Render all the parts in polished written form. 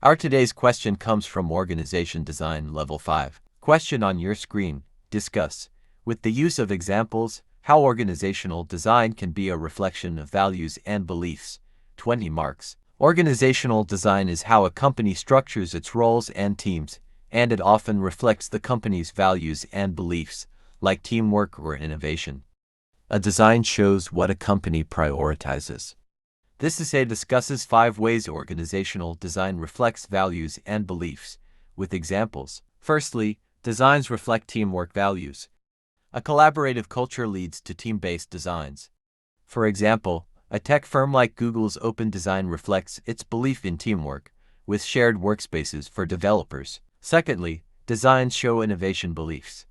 Our today's question comes from Organization Design Level 5. Question on your screen. Discuss, with the use of examples, how organizational design can be a reflection of values and beliefs. 20 marks. Organizational design is how a company structures its roles and teams, and it often reflects the company's values and beliefs, like teamwork or innovation. A design shows what a company prioritizes. This essay discusses 5 ways organizational design reflects values and beliefs, with examples. Firstly, designs reflect teamwork values. A collaborative culture leads to team-based designs. For example, a tech firm like Google's open design reflects its belief in teamwork, with shared workspaces for developers. Secondly, designs show innovation beliefs.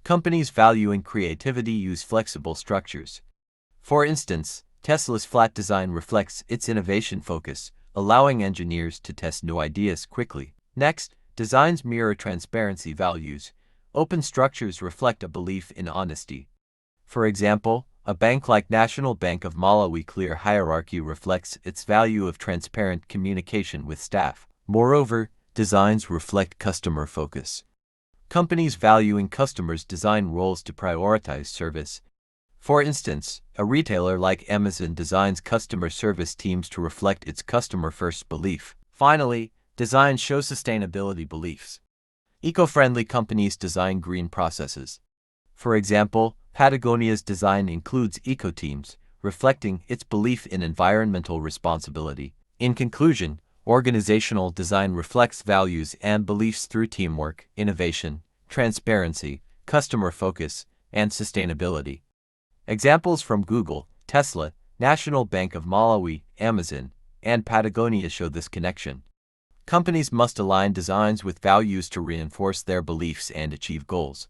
Companies valuing creativity use flexible structures. For instance, Tesla's flat design reflects its innovation focus, allowing engineers to test new ideas quickly. Next, designs mirror transparency values. Open structures reflect a belief in honesty. For example, a bank like National Bank of Malawi's clear hierarchy reflects its value of transparent communication with staff. Moreover, designs reflect customer focus. Companies valuing customers design roles to prioritize service. For instance, a retailer like Amazon designs customer service teams to reflect its customer-first belief. Finally, design shows sustainability beliefs. Eco-friendly companies design green processes. For example, Patagonia's design includes eco-teams, reflecting its belief in environmental responsibility. In conclusion, organizational design reflects values and beliefs through teamwork, innovation, transparency, customer focus, and sustainability. Examples from Google, Tesla, National Bank of Malawi, Amazon, and Patagonia show this connection. Companies must align designs with values to reinforce their beliefs and achieve goals.